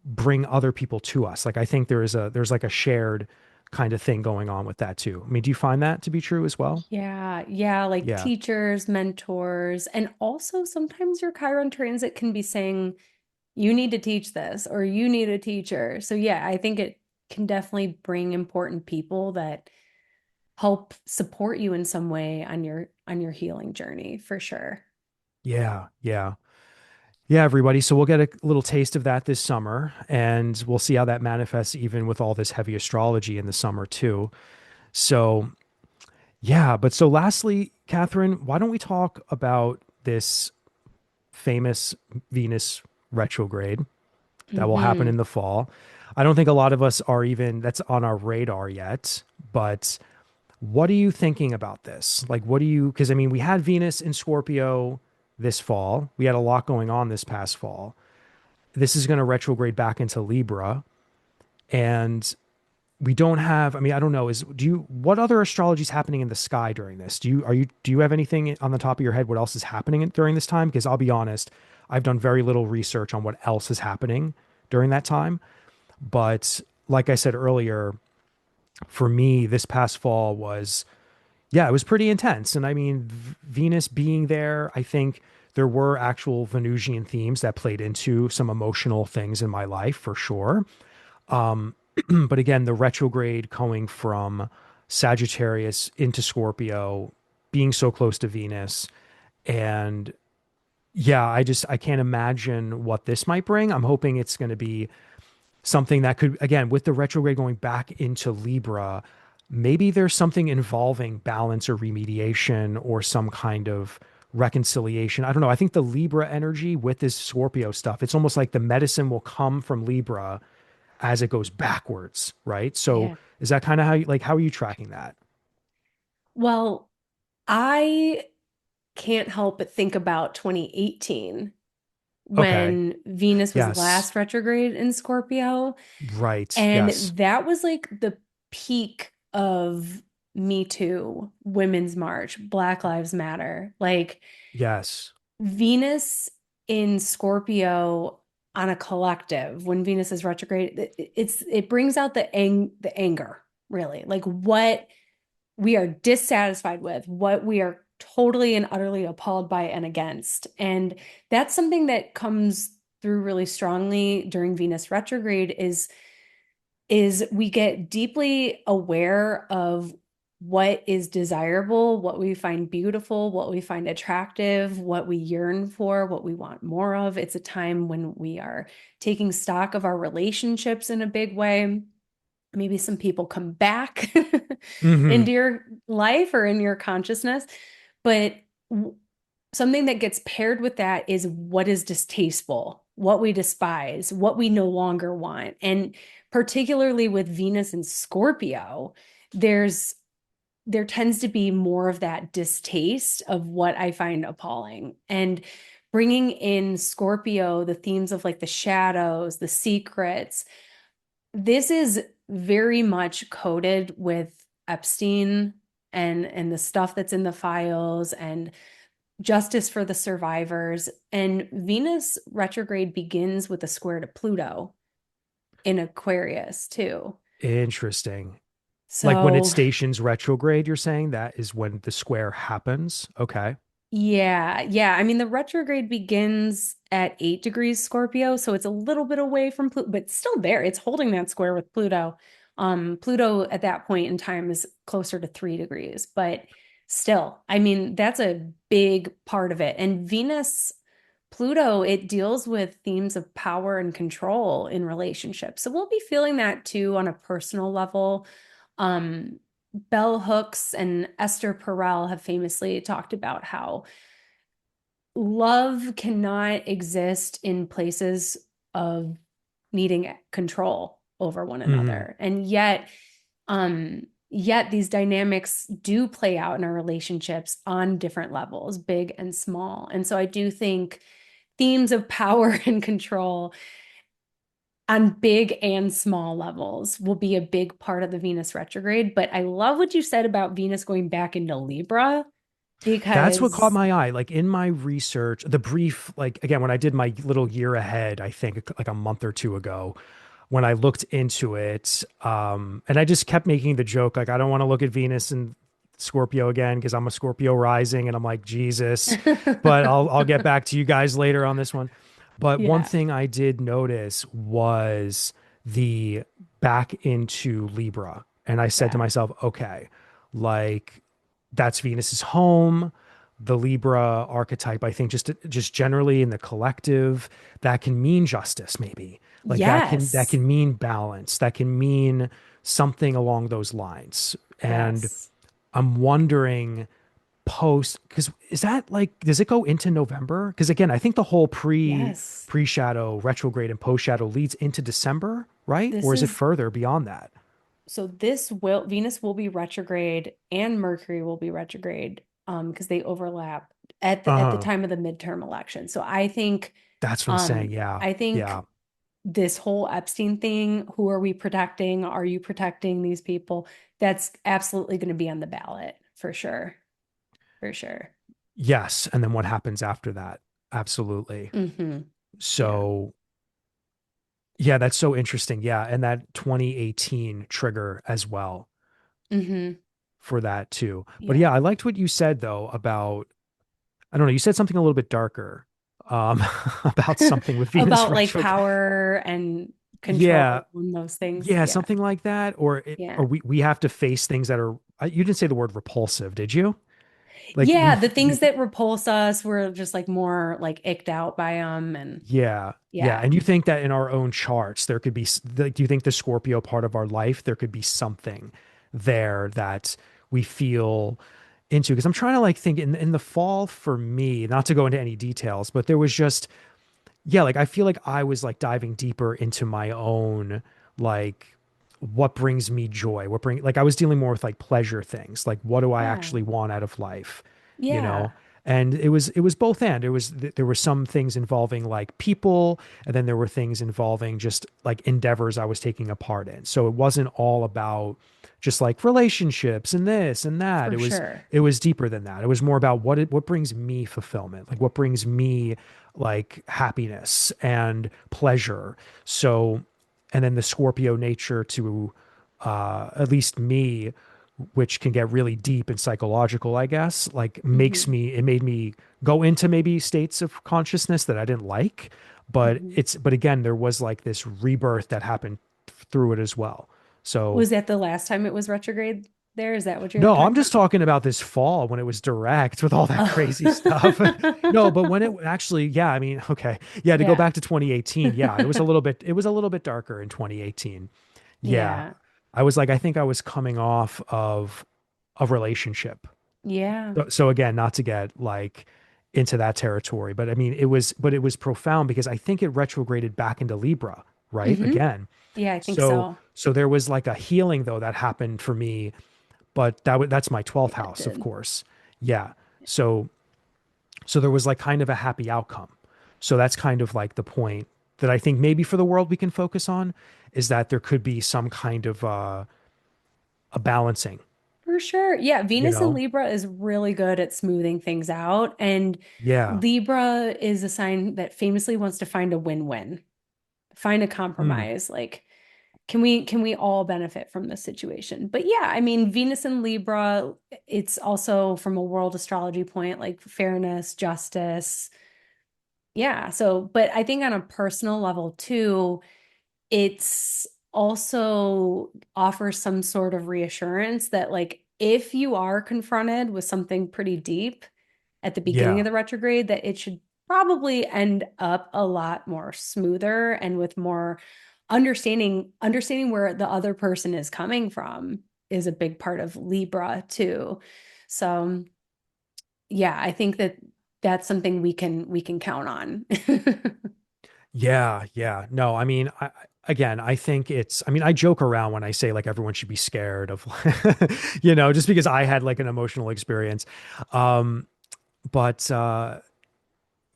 bring other people to us. Like I think there's like a shared kind of thing going on with that too. I mean, do you find that to be true as well? Yeah, yeah, like Yeah. teachers, mentors, and also sometimes your Chiron transit can be saying, you need to teach this or you need a teacher. So yeah, I think it can definitely bring important people that help support you in some way on your healing journey for sure. Yeah. Yeah. Yeah, everybody. So we'll get a little taste of that this summer, and we'll see how that manifests even with all this heavy astrology in the summer, too. So, yeah. But so, lastly, Catherine, why don't we talk about this famous Venus retrograde that will happen in Hmm. the fall? I don't think a lot of us are even that's on our radar yet, but what are you thinking about this? Like, what do you, because I mean, we had Venus in Scorpio this fall, we had a lot going on this past fall. This is going to retrograde back into Libra. And we don't have, I mean, I don't know, what other astrology is happening in the sky during this? Do you have anything on the top of your head what else is happening during this time? Because I'll be honest, I've done very little research on what else is happening during that time. But like I said earlier, for me, this past fall was, yeah, it was pretty intense. And I mean, Venus being there, I think there were actual Venusian themes that played into some emotional things in my life for sure. Um, but again, the retrograde going from Sagittarius into Scorpio, being so close to Venus, and yeah, I can't imagine what this might bring. I'm hoping it's going to be something that could, again, with the retrograde going back into Libra, maybe there's something involving balance or remediation or some kind of reconciliation. I don't know. I think the Libra energy with this Scorpio stuff, it's almost like the medicine will come from Libra as it goes backwards, right? So Yeah. is that kind of how you, like, how are you tracking that? Well, I can't help but think about 2018 Okay. when Venus was Yes. last retrograde in Scorpio. Right. Yes. And that was like the peak of Me Too, Women's March, Black Lives Matter. Like Yes. Venus in Scorpio on a collective, when Venus is retrograde, it brings out the anger, really. Like what we are dissatisfied with, what we are totally and utterly appalled by and against. And that's something that comes through really strongly during Venus retrograde is we get deeply aware of what is desirable, what we find beautiful, what we find attractive, what we yearn for, what we want more of. It's a time when we are taking stock of our relationships in a big way. Maybe some people come back Hmm. into your life or in your consciousness, but something that gets paired with that is what is distasteful, what we despise, what we no longer want. And particularly with Venus and Scorpio, there's there tends to be more of that distaste of what I find appalling. And bringing in Scorpio, the themes of like the shadows, the secrets, this is very much coded with Epstein and the stuff that's in the files and justice for the survivors. And Venus retrograde begins with a square to Pluto in Aquarius too. Interesting. Like when it So stations retrograde, you're saying that is when the square happens. Okay. yeah, yeah. I mean, the retrograde begins at 8 degrees Scorpio, so it's a little bit away from Pluto, but still there. It's holding that square with Pluto. Pluto at that point in time is closer to 3 degrees, but still, I mean, that's a big part of it. And Venus, Pluto, it deals with themes of power and control in relationships. So we'll be feeling that too on a personal level. Um, Bell Hooks and Esther Perel have famously talked about how love cannot exist in places of needing control over one Hmm. another. And yet these dynamics do play out in our relationships on different levels, big and small. And so I do think themes of power and control on big and small levels will be a big part of the Venus retrograde. But I love what you said about Venus going back into Libra That's what caught because, my eye. Like in my research, the brief, like again, when I did my little year ahead, I think like a month or two ago, when I looked into it, and I just kept making the joke, like, I don't want to look at Venus and Scorpio again because I'm a Scorpio rising and I'm like, Jesus, but I'll get back to you guys later on this one. But one yeah, thing I did notice was the back into Libra. And I said to yeah, myself, okay, like that's Venus's home. The Libra archetype, I think, just generally in the collective, that can mean justice, maybe. Like that yes, can mean balance. That can mean something along those lines. And yes, I'm wondering post, because is that like, does it go into November? Because again, I think the whole yes. pre shadow retrograde and post shadow leads into December, right? This Or is it is further beyond that? so this will Venus will be retrograde and Mercury will be retrograde because they overlap at the Uh, time of the midterm election. So I think that's what I'm saying. um Yeah. I think Yeah. this whole Epstein thing, who are we protecting? Are you protecting these people? That's absolutely going to be on the ballot for sure. For sure. Yes. And then what happens after that? Absolutely. Mm-hmm. Yeah. So, yeah, that's so interesting. Yeah. And that 2018 trigger as well Mm-hmm. for that too. But yeah, Yeah. I liked what you said though about, I don't know, you said something a little bit darker about something with Venus About like retrograde. power and Yeah, control and those things. yeah, Yeah. something like that. Or Yeah. we have to face things that are, you didn't say the word repulsive, did you? Like Yeah, the things that repulse us, we're just like more like icked out by them. And yeah, yeah. yeah, And you think that in our own charts, there could be, like, do you think the Scorpio part of our life, there could be something there that we feel into? Because I'm trying to like think in the fall for me, not to go into any details, but there was just, yeah, like I feel like I was like diving deeper into my own, like, what brings me joy, like I was dealing more with like pleasure things, like what do I yeah, actually want out of life, you know? yeah, And it was both, and there were some things involving like people, and then there were things involving just like endeavors I was taking a part in. So it wasn't all about just like relationships and this and that. for it was sure. it was deeper than that. It was more about what brings me fulfillment, like what brings me like happiness and pleasure. So, and then the Scorpio nature to, at least me, which can get really deep and psychological, I guess, like Hmm. it made me go into maybe states of consciousness that I didn't like. Hmm. But again, there was like this rebirth that happened through it as well. So Was that the last time it was retrograde there? Is that what you're no, I'm talking just talking about this fall when it was direct with all that crazy stuff. No, about? but when it actually, yeah, I mean, okay. Yeah, to go Yeah. back to 2018, yeah, it was a little bit darker in 2018. Yeah. Yeah. I was like, I think I was coming off of a relationship. Yeah. So again, not to get like into that territory, but I mean, it was profound because I think it retrograded back into Libra, right? Hmm. Again. Yeah, I think So so. so there was like a healing though that happened for me, but that's my 12th Yeah, it house, of did. course. Yeah. So there was like kind of a happy outcome. So that's kind of like the point that I think maybe for the world we can focus on, is that there could be some kind of a balancing, For sure. Yeah, you Venus in know? Libra is really good at smoothing things out. And Yeah. Libra is a sign that famously wants to find a win-win, find a Mm. compromise. Like, can we all benefit from this situation? But yeah, I mean, Venus in Libra, it's also from a world astrology point, like fairness, justice. Yeah. So, but I think on a personal level too, it's also offers some sort of reassurance that like if you are confronted with something pretty deep at the beginning of Yeah. the retrograde, that it should probably end up a lot more smoother and with more understanding where the other person is coming from is a big part of Libra too. So yeah, I think that that's something we can count on. Yeah. Yeah. No, I mean, again, I think I mean, I joke around when I say like everyone should be scared of, just because I had like an emotional experience. Um, but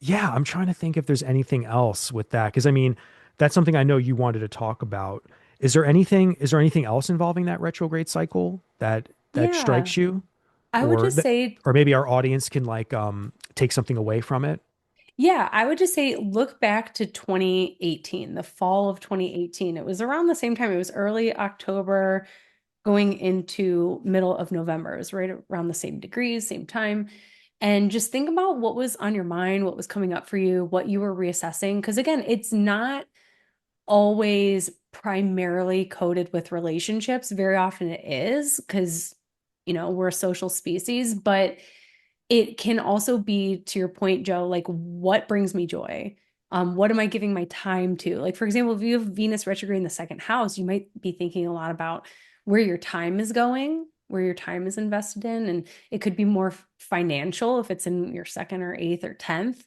yeah, I'm trying to think if there's anything else with that. Cause I mean, that's something I know you wanted to talk about. Is there anything else involving that retrograde cycle that Yeah, strikes you, I would or just that, say or maybe our audience can like take something away from it? Yeah, I would just say look back to 2018, the fall of 2018. It was around the same time. It was early October going into middle of November. It was right around the same degrees, same time. And just think about what was on your mind, what was coming up for you, what you were reassessing. Because again, it's not always primarily coded with relationships. Very often it is because, we're a social species, but it can also be, to your point, Joe, like what brings me joy? What am I giving my time to? Like, for example, if you have Venus retrograde in the second house, you might be thinking a lot about where your time is going, where your time is invested in. And it could be more financial if it's in your second or eighth or 10th.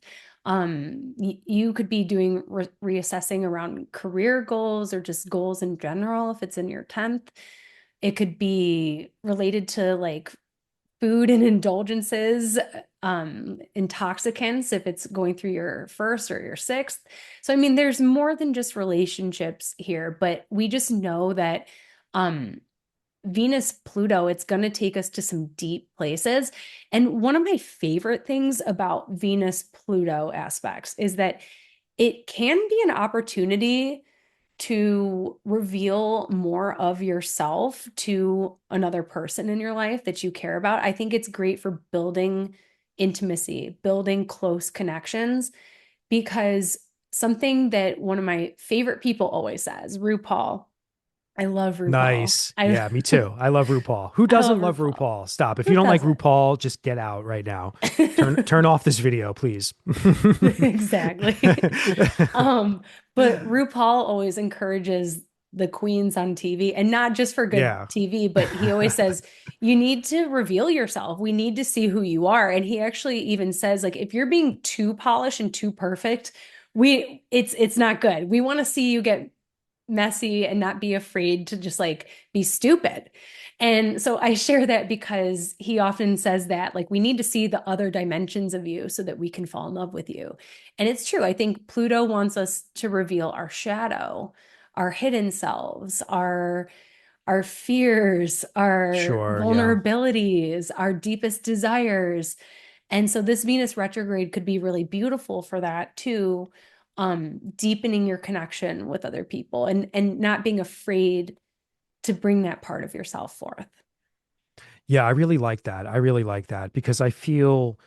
You could be doing reassessing around career goals or just goals in general if it's in your 10th. It could be related to like food and indulgences, intoxicants if it's going through your first or your sixth. So, I mean, there's more than just relationships here, but we just know that um, Venus Pluto, it's going to take us to some deep places. And one of my favorite things about Venus Pluto aspects is that it can be an opportunity to reveal more of yourself to another person in your life that you care about. I think it's great for building intimacy, building close connections. Because something that one of my favorite people always says, RuPaul, I love RuPaul. Nice. Yeah, me too. I love RuPaul. Who I love doesn't love RuPaul. RuPaul? Stop. If you Who don't like doesn't? RuPaul, just get out right now. Turn off this video, please. Exactly. Um, but RuPaul always encourages the queens on TV, and not just for good Yeah. TV, but he always says, you need to reveal yourself. We need to see who you are. And he actually even says, like, if you're being too polished and too perfect, it's not good. We want to see you get messy and not be afraid to just like be stupid. And so I share that because he often says that, like, we need to see the other dimensions of you so that we can fall in love with you. And it's true. I think Pluto wants us to reveal our shadow, our hidden selves, our fears, our Sure. Yeah. vulnerabilities, our deepest desires. And so this Venus retrograde could be really beautiful for that too, deepening your connection with other people and not being afraid to bring that part of yourself forth. Yeah, I really like that. I really like that because I feel,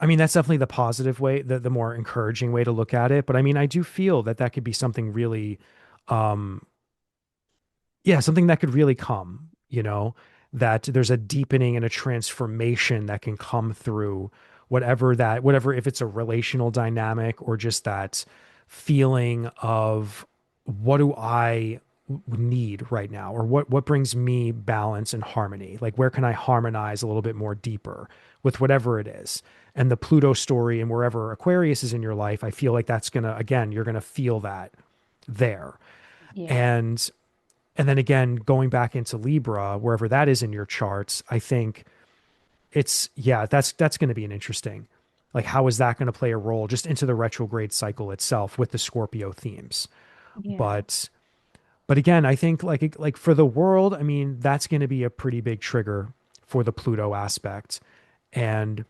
I mean, that's definitely the positive way, the more encouraging way to look at it. But I mean, I do feel that that could be something really, um, yeah, something that could really come, that there's a deepening and a transformation that can come through whatever, if it's a relational dynamic or just that feeling of what do I need right now, or what brings me balance and harmony? Like, where can I harmonize a little bit more deeper with whatever it is? And the Pluto story and wherever Aquarius is in your life, I feel like that's gonna, again, you're gonna feel that there. Yeah. And and then again, going back into Libra, wherever that is in your charts, I think it's, yeah, that's going to be an interesting, like, how is that going to play a role just into the retrograde cycle itself with the Scorpio themes? Yeah. But again, I think like for the world, I mean, that's going to be a pretty big trigger for the Pluto aspect. And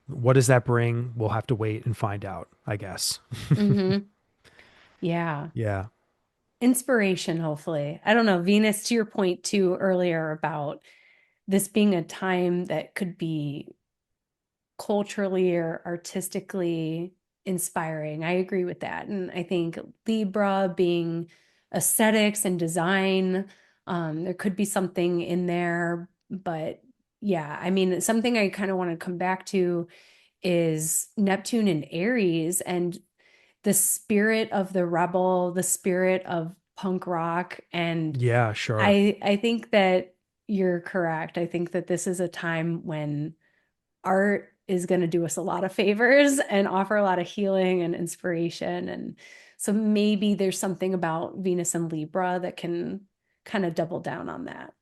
what does that bring? We'll have to wait and find out, I guess. Mm-hmm. Yeah. Yeah. Inspiration, hopefully. I don't know. Venus, to your point too earlier about this being a time that could be culturally or artistically inspiring. I agree with that. And I think Libra being aesthetics and design, there could be something in there. But yeah, I mean, something I kind of want to come back to is Neptune and Aries and the spirit of the rebel, the spirit of punk rock. And Yeah, sure. I think that you're correct. I think that this is a time when art is going to do us a lot of favors and offer a lot of healing and inspiration. And so maybe there's something about Venus and Libra that can kind of double down on that.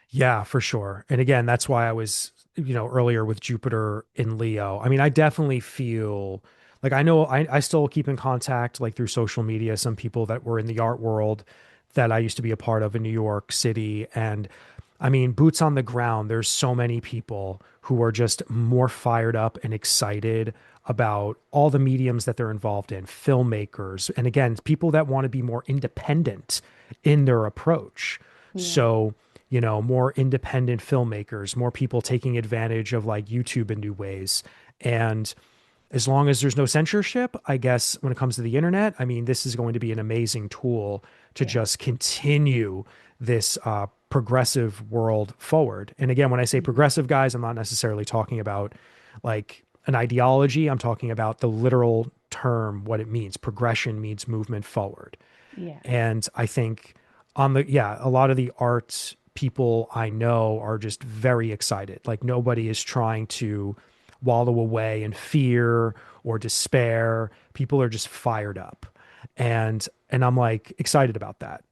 Yeah, for sure. And again, that's why I was, earlier with Jupiter in Leo. I mean, I definitely feel like I know I still keep in contact, like through social media, some people that were in the art world that I used to be a part of in New York City. And I mean, boots on the ground, there's so many people who are just more fired up and excited about all the mediums that they're involved in, filmmakers, and again, people that want to be more independent in their approach. Yeah. So, more independent filmmakers, more people taking advantage of like YouTube in new ways. And as long as there's no censorship, I guess when it comes to the internet, I mean, this is going to be an amazing tool to Yeah. just continue this progressive world forward. And again, when I say Mhm. progressive, guys, I'm not necessarily talking about like an ideology. I'm talking about the literal term, what it means. Progression means movement forward. Yeah. And I think yeah, a lot of the art people I know are just very excited. Like, nobody is trying to wallow away in fear or despair. People are just fired up. And I'm like excited about that.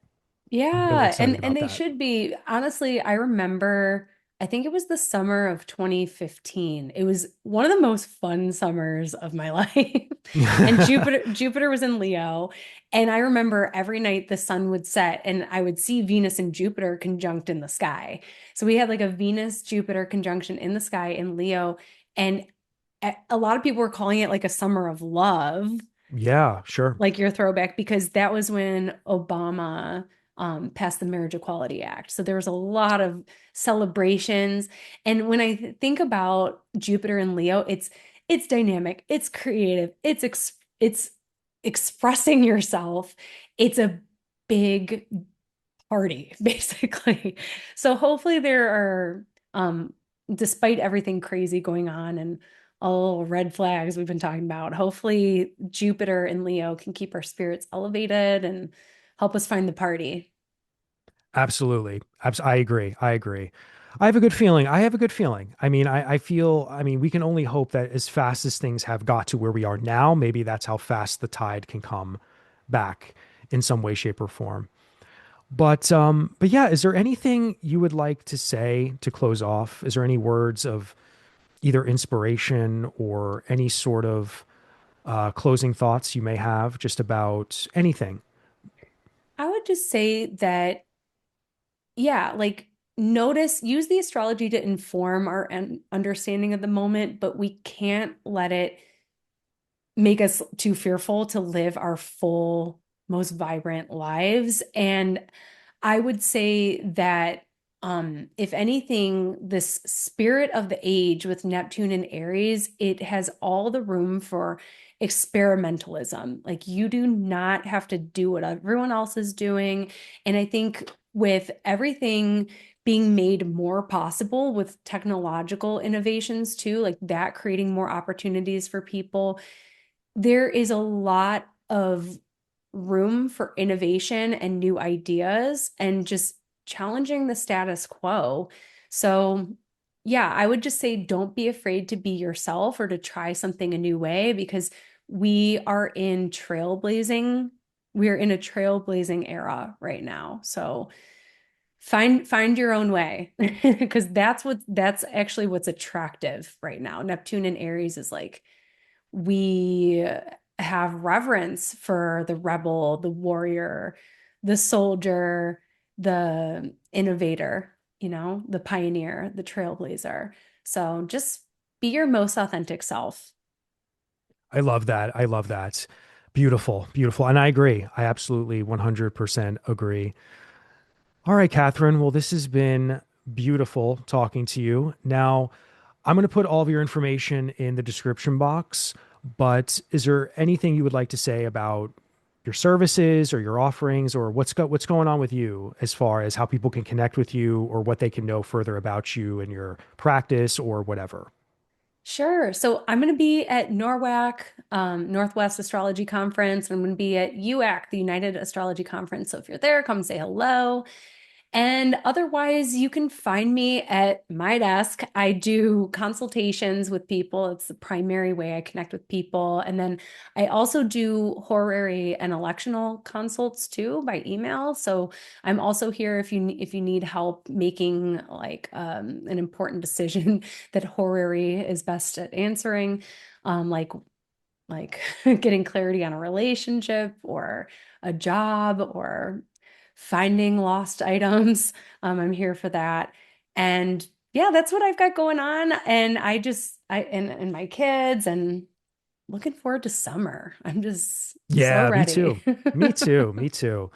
I'm really Yeah, excited and about they that. should be. Honestly, I remember, I think it was the summer of 2015. It was one of the most fun summers of my life. And Jupiter was in Leo, and I remember every night the sun would set and I would see Venus and Jupiter conjunct in the sky. So we had like a Venus Jupiter conjunction in the sky in Leo, and a lot of people were calling it like a summer of love, Yeah, sure. like your throwback, because that was when Obama passed the Marriage Equality Act. So there was a lot of celebrations. And when I think about Jupiter and Leo, it's dynamic, it's creative, it's expressing yourself. It's a big party, basically. So hopefully there are, despite everything crazy going on and all the red flags we've been talking about, hopefully Jupiter and Leo can keep our spirits elevated and help us find the party. Absolutely. I agree. I agree. I have a good feeling. I have a good feeling. I mean, I feel, I mean, we can only hope that as fast as things have got to where we are now, maybe that's how fast the tide can come back in some way, shape, or form. But yeah, is there anything you would like to say to close off? Is there any words of either inspiration or any sort of closing thoughts you may have just about anything? I would just say that, yeah, like use the astrology to inform our understanding of the moment, but we can't let it make us too fearful to live our full, most vibrant lives. And I would say that, if anything, this spirit of the age with Neptune and Aries, it has all the room for experimentalism. Like you do not have to do what everyone else is doing. And I think with everything being made more possible with technological innovations too, like that creating more opportunities for people, there is a lot of room for innovation and new ideas and just challenging the status quo. So, yeah, I would just say don't be afraid to be yourself or to try something a new way because we are in trailblazing. We're in a trailblazing era right now. So, find your own way because that's actually what's attractive right now. Neptune and Aries is like we have reverence for the rebel, the warrior, the soldier, the innovator, the pioneer, the trailblazer. So just be your most authentic self. I love that. I love that. Beautiful, beautiful. And I agree. I absolutely 100% agree. All right, Catherine. Well, this has been beautiful talking to you. Now, I'm going to put all of your information in the description box, but is there anything you would like to say about your services or your offerings or what's going on with you as far as how people can connect with you or what they can know further about you and your practice or whatever? Sure. So I'm going to be at NORWAC, Northwest Astrology Conference. I'm going to be at UAC, the United Astrology Conference. So if you're there, come say hello. And otherwise, you can find me at my desk. I do consultations with people. It's the primary way I connect with people. And then I also do horary and electional consults too by email. So I'm also here if you need help making like an important decision that horary is best at answering, like getting clarity on a relationship or a job or finding lost items. I'm here for that. And yeah, that's what I've got going on. And and my kids and looking forward to summer. I'm so Yeah, me ready. too. Me too. Me too.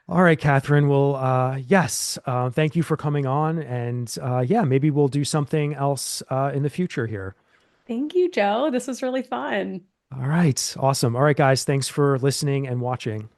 All right, Catherine. Well, yes, thank you for coming on. And yeah, maybe we'll do something else in the future here. Thank you, Joe. This was really fun. All right. Awesome. All right, guys. Thanks for listening and watching.